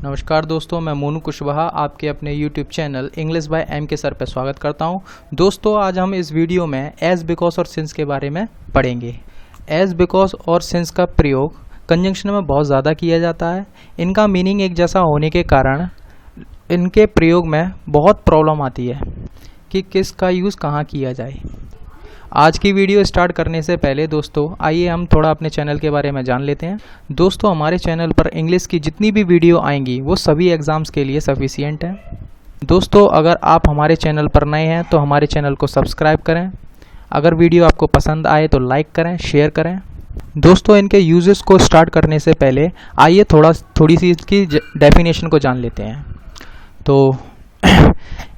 नमस्कार दोस्तों, मैं मोनू कुशवाहा आपके अपने YouTube channel English by M K sir पे स्वागत करता हूं। दोस्तों, आज हम इस वीडियो में एज, बिकॉज और सिंस के बारे में पढ़ेंगे। एज, बिकॉज और सिंस का प्रयोग कंजंक्शन में बहुत ज़्यादा किया जाता है। इनका मीनिंग एक जैसा होने के कारण इनके प्रयोग में बहुत प्रॉब्लम आती है कि किसका यूज़ कहाँ किया जाए। आज की वीडियो स्टार्ट करने से पहले दोस्तों आइए हम थोड़ा अपने चैनल के बारे में जान लेते हैं। दोस्तों, हमारे चैनल पर इंग्लिश की जितनी भी वीडियो आएंगी वो सभी एग्ज़ाम्स के लिए सफिशिएंट है। दोस्तों, अगर आप हमारे चैनल पर नए हैं तो हमारे चैनल को सब्सक्राइब करें। अगर वीडियो आपको पसंद आए तो लाइक करें, शेयर करें। दोस्तों, इनके यूजेस को स्टार्ट करने से पहले आइए थोड़ी सी इसकी डेफिनेशन को जान लेते हैं। तो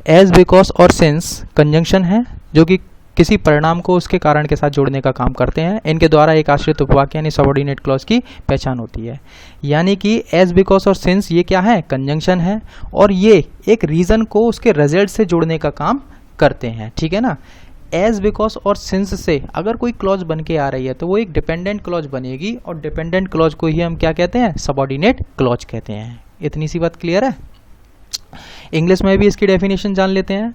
एज, बिकॉज और सिंस कंजंक्शन है जो कि किसी परिणाम को उसके कारण के साथ जोड़ने का काम करते हैं। इनके द्वारा एक आश्रित उपवाक्य यानी सबऑर्डिनेट क्लॉज की पहचान होती है। यानी कि एज, बिकॉज और सिंस ये क्या है? कंजंक्शन है और ये एक रीजन को उसके रिजल्ट से जोड़ने का काम करते हैं। ठीक है ना। एज, बिकॉज और सिंस से अगर कोई क्लॉज बन के आ रही है तो वो एक डिपेंडेंट क्लॉज बनेगी और डिपेंडेंट क्लॉज को ही हम क्या कहते हैं? सबऑर्डिनेट क्लॉज कहते हैं। इतनी सी बात क्लियर है। इंग्लिश में भी इसकी डेफिनेशन जान लेते हैं।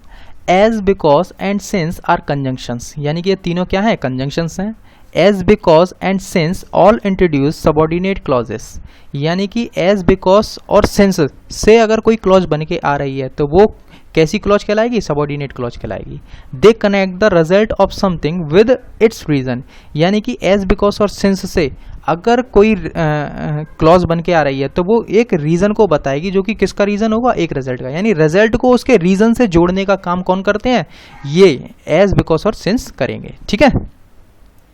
As, because and since are conjunctions, यानी कि ये तीनों क्या है? कंजंक्शंस हैं। As, because and since all introduce subordinate clauses, यानी कि एज, बिकॉज और सिंस से अगर कोई क्लॉज बन के आ रही है तो वो कैसी क्लॉज कहलाएगी? सबऑर्डिनेट क्लॉज कहलाएगी। They connect the result of something with its reason, यानी कि एज, बिकॉज और सिंस से अगर कोई क्लॉज बन के आ रही है तो वो एक रीजन को बताएगी, जो कि किसका रीजन होगा? एक रिजल्ट का। यानी रिजल्ट को उसके रीजन से जोड़ने का काम कौन करते हैं? ये एज, बिकॉज और सिंस करेंगे। ठीक है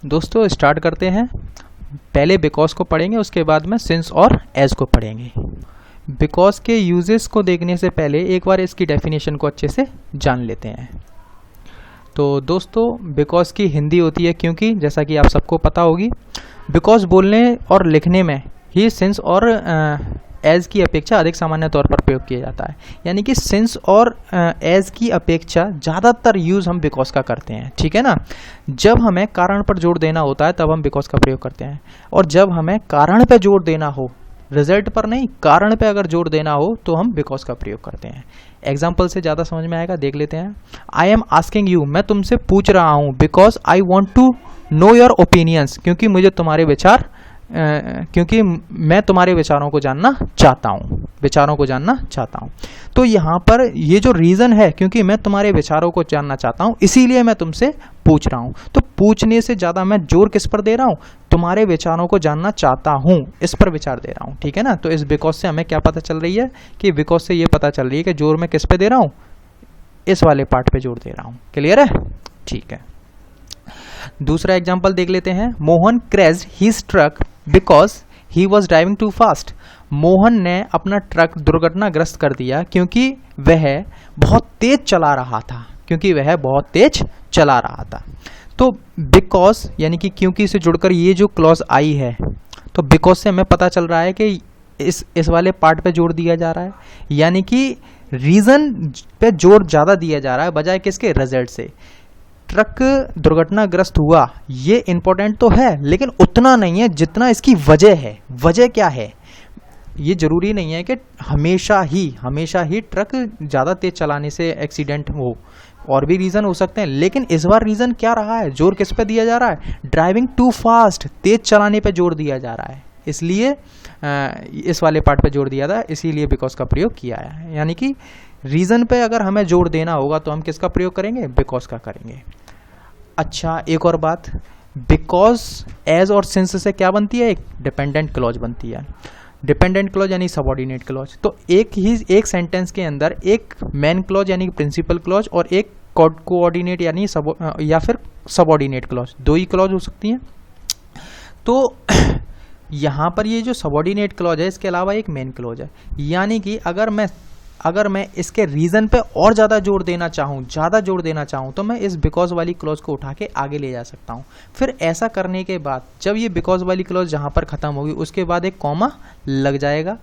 दोस्तों, स्टार्ट करते हैं। पहले बिकॉज को पढ़ेंगे, उसके बाद में सिंस और एज को पढ़ेंगे। बिकॉज के यूजेस को देखने से पहले एक बार इसकी डेफिनेशन को अच्छे से जान लेते हैं। तो दोस्तों, बिकॉज की हिंदी होती है क्योंकि, जैसा कि आप सबको पता होगी। बिकॉज बोलने और लिखने में ही सिंस और एज की अपेक्षा अधिक सामान्य तौर पर प्रयोग किया जाता है। यानी कि सिंस और एज की अपेक्षा ज़्यादातर यूज़ हम बिकॉज का करते हैं। ठीक है ना। जब हमें कारण पर जोर देना होता है तब हम बिकॉज का प्रयोग करते हैं, और जब हमें कारण पर जोर देना हो, रिजल्ट पर नहीं, कारण पे अगर जोर देना हो तो हम बिकॉज का प्रयोग करते हैं। एग्जाम्पल से ज़्यादा समझ में आएगा, देख लेते हैं। आई एम आस्किंग यू, मैं तुमसे पूछ रहा हूँ, because I want to know your opinions, क्योंकि मुझे तुम्हारे विचार क्योंकि मैं तुम्हारे विचारों को जानना चाहता हूँ। तो यहाँ पर ये जो रीज़न है, क्योंकि मैं तुम्हारे विचारों को जानना चाहता हूँ इसीलिए मैं तुमसे पूछ रहा हूँ। तो पूछने से ज़्यादा मैं जोर किस पर दे रहा हूँ? तुम्हारे विचारों को जानना चाहता हूँ, इस पर विचार दे रहा हूँ। ठीक है ना। तो इस बिकॉज से हमें क्या पता चल रही है? कि बिकॉज से ये पता चल रही है कि जोर मैं किस पे दे रहा हूँ? इस वाले पार्ट पे जोर दे रहा हूँ। क्लियर है? ठीक है। दूसरा एग्जाम्पल देख लेते हैं। Mohan crashed his truck because he was driving too fast. Mohan ने अपना ट्रक दुर्घटनाग्रस्त कर दिया क्योंकि वह बहुत तेज चला रहा था। तो बिकॉज यानी कि क्योंकि से जुड़कर ये जो क्लॉज आई है, तो बिकॉज से हमें पता चल रहा है कि इस वाले पार्ट पे जोर दिया जा रहा है, यानी कि रीजन पे जोर ज़्यादा दिया जा रहा है बजाय किसके? रिजल्ट से। ट्रक दुर्घटनाग्रस्त हुआ, ये इंपॉर्टेंट तो है लेकिन उतना नहीं है जितना इसकी वजह है। वजह क्या है? ये जरूरी नहीं है कि हमेशा ही ट्रक ज़्यादा तेज चलाने से एक्सीडेंट हो, और भी रीज़न हो सकते हैं, लेकिन इस बार रीज़न क्या रहा है? जोर किस पे दिया जा रहा है? ड्राइविंग टू फास्ट, तेज चलाने पे जोर दिया जा रहा है, इसलिए इस वाले पार्ट पे जोर दिया था, इसीलिए बिकॉज का प्रयोग किया है। यानी कि रीज़न पे अगर हमें जोर देना होगा तो हम किसका प्रयोग करेंगे? बिकॉज का करेंगे। अच्छा, एक और बात, बिकॉज एज और सिंस से क्या बनती है? एक डिपेंडेंट क्लॉज बनती है। डिपेंडेंट क्लॉज यानी सबऑर्डिनेट क्लॉज। तो एक सेंटेंस के अंदर एक मेन क्लॉज यानी प्रिंसिपल क्लॉज और एक कोऑर्डिनेट यानी या फिर सबऑर्डिनेट क्लॉज, दो ही क्लॉज हो सकती हैं। तो यहाँ पर ये जो सबऑर्डिनेट क्लॉज है, इसके अलावा एक मेन क्लॉज है। यानी कि अगर मैं इसके रीजन पे और ज़्यादा जोर देना चाहूँ तो मैं इस बिकॉज वाली क्लॉज को उठा के आगे ले जा सकता हूँ। फिर ऐसा करने के बाद जब ये बिकॉज वाली क्लॉज जहाँ पर ख़त्म होगी उसके बाद एक कॉमा लग जाएगा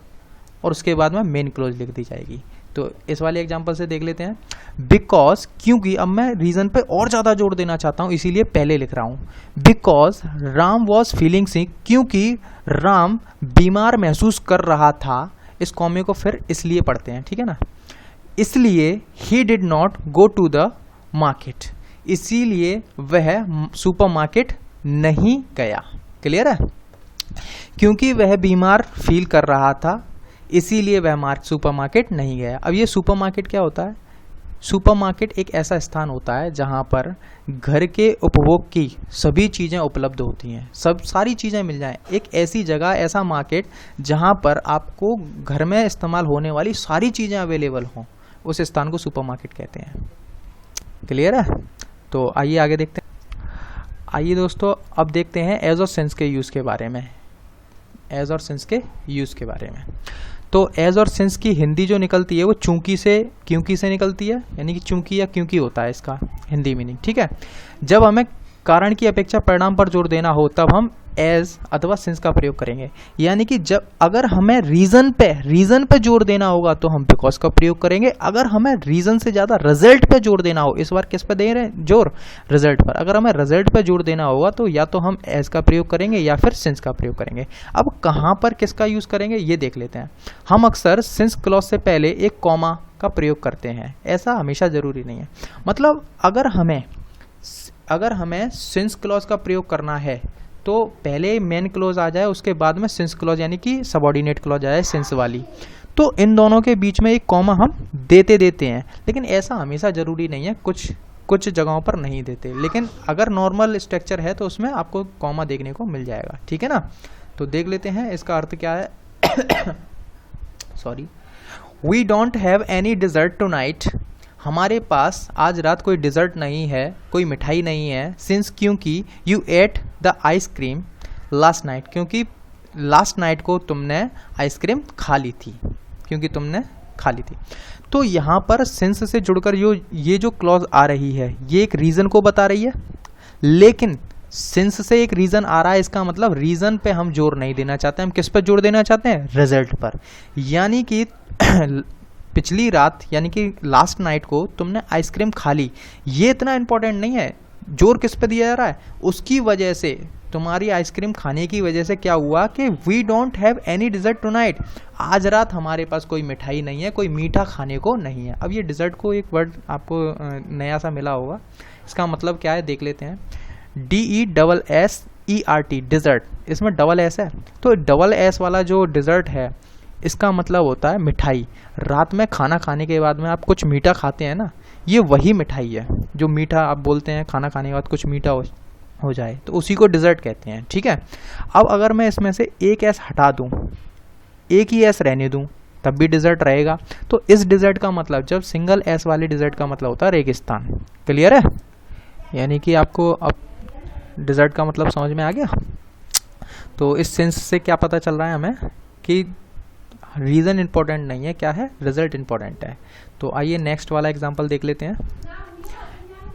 और उसके बाद में मेन क्लॉज लिख दी जाएगी। तो इस वाले एग्जांपल से देख लेते हैं। बिकॉज, क्योंकि अब मैं रीजन पे और ज़्यादा जोर देना चाहता हूँ इसीलिए पहले लिख रहा हूँ। बिकॉज राम वॉज फीलिंग सिक, क्योंकि राम बीमार महसूस कर रहा था। इस कॉमे को फिर इसलिए पढ़ते हैं, ठीक है ना। इसलिए he did not go to the market, इसीलिए वह सुपरमार्केट नहीं गया। क्लियर है? क्योंकि वह बीमार फील कर रहा था, इसीलिए वह सुपरमार्केट नहीं गया। अब ये सुपरमार्केट क्या होता है? सुपरमार्केट एक ऐसा स्थान होता है जहां पर घर के उपभोग की सभी चीज़ें उपलब्ध होती हैं, सारी चीज़ें मिल जाएं। एक ऐसी जगह, ऐसा मार्केट जहां पर आपको घर में इस्तेमाल होने वाली सारी चीज़ें अवेलेबल हों, उस स्थान को सुपरमार्केट कहते हैं। क्लियर है? तो आइए आगे देखते हैं। आइए दोस्तों, अब देखते हैं एज और सिंस के यूज़ के बारे में। एज और सिंस के यूज़ के बारे में तो एज और सिंस की हिंदी जो निकलती है वो चूंकि से क्योंकि से निकलती है, यानी कि चूंकि या क्योंकि होता है इसका हिंदी मीनिंग, ठीक है। जब हमें कारण की अपेक्षा परिणाम पर जोर देना हो तब हम एज अथवा सिंस का प्रयोग करेंगे। यानी कि जब अगर हमें रीजन पे जोर देना होगा तो हम बिकॉज का प्रयोग करेंगे। अगर हमें रीजन से ज्यादा रिजल्ट पे जोर देना हो, इस बार किस पे दे रहे हैं जोर? रिजल्ट पर। अगर हमें रिजल्ट पे जोर देना होगा तो या तो हम एज का प्रयोग करेंगे या फिर सिंस का प्रयोग करेंगे। अब कहां पर किसका यूज करेंगे ये देख लेते हैं। हम अक्सर सिंस क्लॉज से पहले एक कॉमा का प्रयोग करते हैं, ऐसा हमेशा जरूरी नहीं है। मतलब अगर हमें सिंस क्लॉज का प्रयोग करना है तो पहले मेन क्लॉज आ जाए, उसके बाद में सिंस क्लॉज यानी कि सबऑर्डिनेट क्लॉज आ जाए सिंस वाली, तो इन दोनों के बीच में एक कॉमा हम देते हैं। लेकिन ऐसा हमेशा जरूरी नहीं है, कुछ जगहों पर नहीं देते, लेकिन अगर नॉर्मल स्ट्रक्चर है तो उसमें आपको कॉमा देखने को मिल जाएगा, ठीक है ना। तो देख लेते हैं इसका अर्थ क्या है। Sorry. We don't have any dessert tonight, हमारे पास आज रात कोई डिजर्ट नहीं है, कोई मिठाई नहीं है। सिंस क्योंकि you at the ice cream last night, क्योंकि लास्ट नाइट को तुमने आइसक्रीम खा ली थी, क्योंकि तुमने खा ली थी। तो यहाँ पर सिंस से जुड़कर ये जो क्लॉज आ रही है ये एक रीजन को बता रही है, लेकिन सिंस से एक रीजन आ रहा है, इसका मतलब रीजन पे हम जोर नहीं देना चाहते। हम किस पर जोर देना चाहते हैं? रिजल्ट पर। यानी कि पिछली रात यानी कि लास्ट नाइट को तुमने आइसक्रीम खा ली, ये इतना इंपॉर्टेंट नहीं है। जोर किस पे दिया जा रहा है? उसकी वजह से, तुम्हारी आइसक्रीम खाने की वजह से क्या हुआ कि we don't have any dessert tonight, आज रात हमारे पास कोई मिठाई नहीं है, कोई मीठा खाने को नहीं है। अब ये डिजर्ट को एक वर्ड आपको नया सा मिला होगा, इसका मतलब क्या है देख लेते हैं। DESSERT डिजर्ट, इसमें डबल एस है, तो डबल एस वाला जो डिजर्ट है इसका मतलब होता है मिठाई। रात में खाना खाने के बाद में आप कुछ मीठा खाते हैं ना, ये वही मिठाई है जो मीठा आप बोलते हैं, खाना खाने के बाद कुछ मीठा हो जाए तो उसी को डिजर्ट कहते हैं, ठीक है। अब अगर मैं इसमें से एक एस हटा दूं, एक ही एस रहने दूं, तब भी डिजर्ट रहेगा। तो इस डिजर्ट का मतलब, जब सिंगल एस वाले डिजर्ट का मतलब होता है रेगिस्तान। क्लियर है? यानी कि आपको अब डिजर्ट का मतलब समझ में आ गया। तो इस सेंस से क्या पता चल रहा है हमें कि रीजन इंपॉर्टेंट नहीं है, क्या है? रिजल्ट इंपॉर्टेंट है। तो आइए नेक्स्ट वाला एग्जांपल देख लेते हैं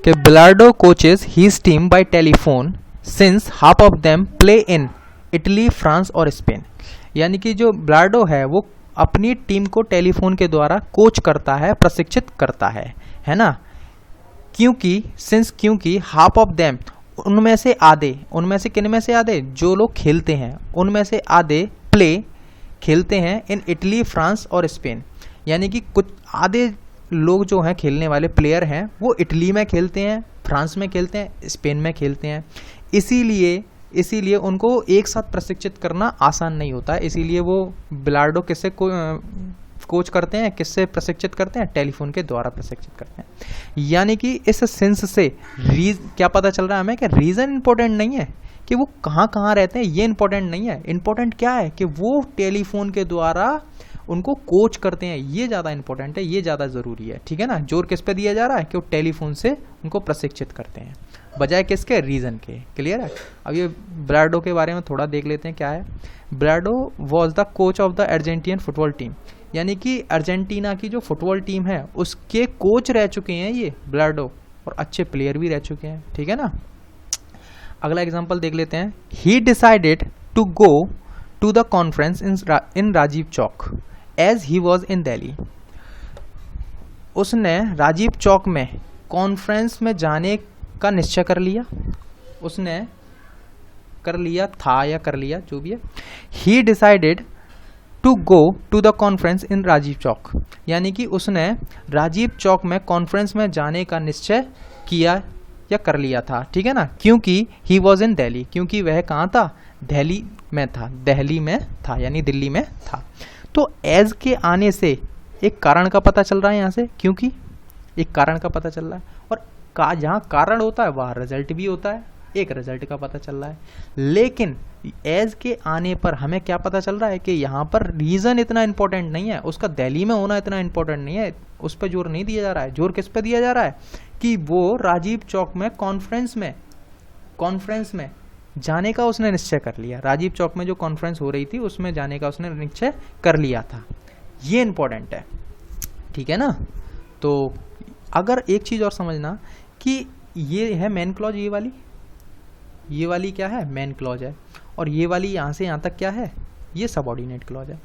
कि Bilardo coaches his team by telephone since half of them play in Italy, France और स्पेन। यानी कि जो बिलार्डो है वो अपनी टीम को टेलीफोन के द्वारा कोच करता है, प्रशिक्षित करता है ना। क्योंकि सिंस क्योंकि हाफ ऑफ देम, उनमें से आधे, उनमें से किन में से आधे? जो लोग खेलते हैं उनमें से आधे प्ले खेलते हैं इन इटली, फ्रांस और स्पेन। यानी कि कुछ आधे लोग जो हैं खेलने वाले प्लेयर हैं वो इटली में खेलते हैं, फ्रांस में खेलते हैं, स्पेन में खेलते हैं। इसीलिए उनको एक साथ प्रशिक्षित करना आसान नहीं होता है। इसीलिए वो बिलार्डो किससे कोच करते हैं, किससे प्रशिक्षित करते हैं? टेलीफोन के द्वारा प्रशिक्षित करते हैं। यानी कि इस सेंस से क्या पता चल रहा है हमें कि रीजन इंपॉर्टेंट नहीं है कि वो कहाँ रहते हैं, ये इंपॉर्टेंट नहीं है। इंपॉर्टेंट क्या है कि वो टेलीफोन के द्वारा उनको कोच करते हैं, ये ज़्यादा इंपॉर्टेंट है, ये ज़्यादा ज़रूरी है, ठीक है ना। जोर किस पे दिया जा रहा है कि वो टेलीफोन से उनको प्रशिक्षित करते हैं, बजाय किसके? रीजन के। क्लियर है? अब ये बिलार्डो के बारे में थोड़ा देख लेते हैं क्या है। Bilardo was the coach of the Argentinian football team, यानी कि अर्जेंटीना की जो फुटबॉल टीम है उसके कोच रह चुके हैं ये बिलार्डो, और अच्छे प्लेयर भी रह चुके हैं, ठीक है ना। अगला एग्जांपल देख लेते हैं। He decided to go to the conference in Rajiv Chowk as he was in Delhi. उसने राजीव चौक में कॉन्फ्रेंस में जाने का निश्चय कर लिया, उसने कर लिया था या कर लिया जो भी है। He decided to go to the conference in Rajiv Chowk, यानी कि उसने राजीव चौक में कॉन्फ्रेंस में जाने का निश्चय किया या कर लिया था, ठीक है ना, क्योंकि ही वॉज इन दिल्ली, क्योंकि वह कहाँ था, दिल्ली में था, दिल्ली में था यानी दिल्ली में था। तो एज के आने से एक कारण का पता चल रहा है यहाँ से, क्योंकि एक कारण का पता चल रहा है, और जहाँ कारण होता है वहाँ रिजल्ट भी होता है, एक रिजल्ट का पता चल रहा है। लेकिन एज के आने पर हमें क्या पता चल रहा है कि यहाँ पर रीजन इतना इंपॉर्टेंट नहीं है, उसका दिल्ली में होना इतना इंपॉर्टेंट नहीं है, उस पर जोर नहीं दिया जा रहा है। जोर किस पे दिया जा रहा है कि वो राजीव चौक में कॉन्फ्रेंस में जाने का उसने निश्चय कर लिया। राजीव चौक में जो कॉन्फ्रेंस हो रही थी उसमें जाने का उसने निश्चय कर लिया था, ये इंपॉर्टेंट है, ठीक है ना। तो अगर एक चीज और समझना कि ये है मेन क्लॉज, ये वाली क्या है, मेन क्लॉज है, और ये वाली यहाँ से यहाँ तक क्या है, ये सबऑर्डिनेट क्लॉज है।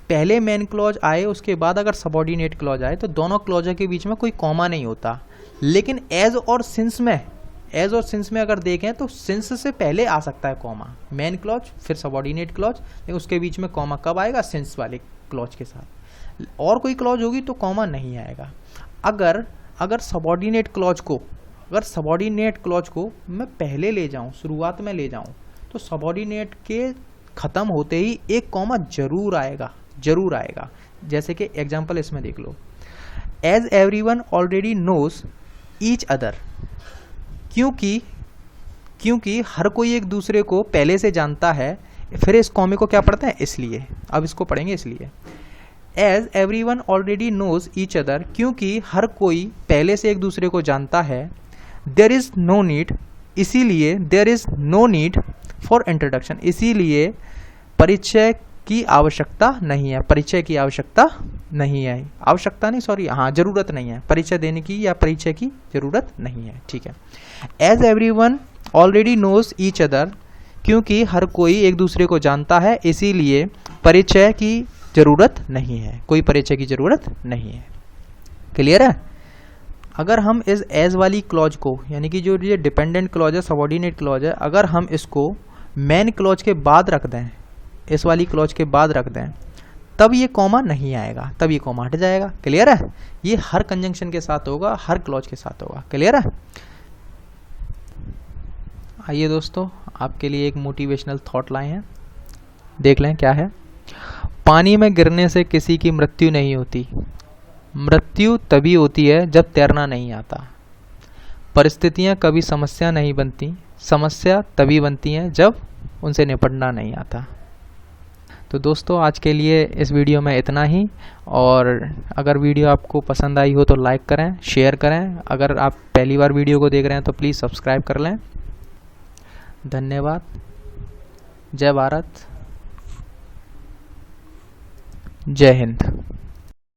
पहले मेन क्लॉज आए, उसके बाद अगर सबऑर्डिनेट क्लॉज आए तो दोनों क्लॉज के बीच में कोई कॉमा नहीं होता। लेकिन एज और सिंस में अगर देखें तो सिंस से पहले आ सकता है कॉमा, मेन क्लॉज फिर सबऑर्डिनेट क्लॉज, लेकिन उसके बीच में कॉमा कब आएगा, सिंस वाले क्लॉज के साथ। और कोई क्लॉज होगी तो कॉमा नहीं आएगा। अगर सबऑर्डिनेट क्लॉज को मैं पहले ले जाऊं, शुरुआत में ले जाऊं, तो सबऑर्डिनेट के खत्म होते ही एक कॉमा जरूर आएगा। जैसे कि एग्जांपल इसमें देख लो, as everyone already knows each other, क्योंकि हर कोई एक दूसरे को पहले से जानता है। फिर इस कॉमे को क्या पढ़ते हैं, इसलिए अब इसको पढ़ेंगे। इसलिए as everyone already knows each other, क्योंकि हर कोई पहले से एक दूसरे को जानता है। देयर इज नो नीड, इसीलिए there is no need for introduction, इसीलिए परिचय की आवश्यकता नहीं है, जरूरत नहीं है परिचय देने की या परिचय की जरूरत नहीं है, ठीक है। As everyone already knows each other, क्योंकि हर कोई एक दूसरे को जानता है, इसीलिए परिचय की जरूरत नहीं है, कोई परिचय की जरूरत नहीं है। क्लियर है। अगर हम इस एज वाली क्लॉज को, यानी कि जो ये डिपेंडेंट क्लॉज है, सबऑर्डिनेट क्लॉज है, अगर हम इसको मेन क्लॉज के बाद रख दें, इस वाली क्लॉज के बाद रख दें, तब ये कॉमा नहीं आएगा, तब ये कॉमा हट जाएगा। क्लियर है। ये हर कंजंक्शन के साथ होगा, हर क्लॉज के साथ होगा। क्लियर है। आइए दोस्तों, आपके लिए एक मोटिवेशनल थॉट लाए हैं, देख लें क्या है। पानी में गिरने से किसी की मृत्यु नहीं होती, मृत्यु तभी होती है जब तैरना नहीं आता। परिस्थितियां कभी समस्या नहीं बनती, समस्या तभी बनती हैं जब उनसे निपटना नहीं आता। तो दोस्तों, आज के लिए इस वीडियो में इतना ही, और अगर वीडियो आपको पसंद आई हो तो लाइक करें, शेयर करें। अगर आप पहली बार वीडियो को देख रहे हैं तो प्लीज़ सब्सक्राइब कर लें। धन्यवाद। जय भारत, जय हिंद।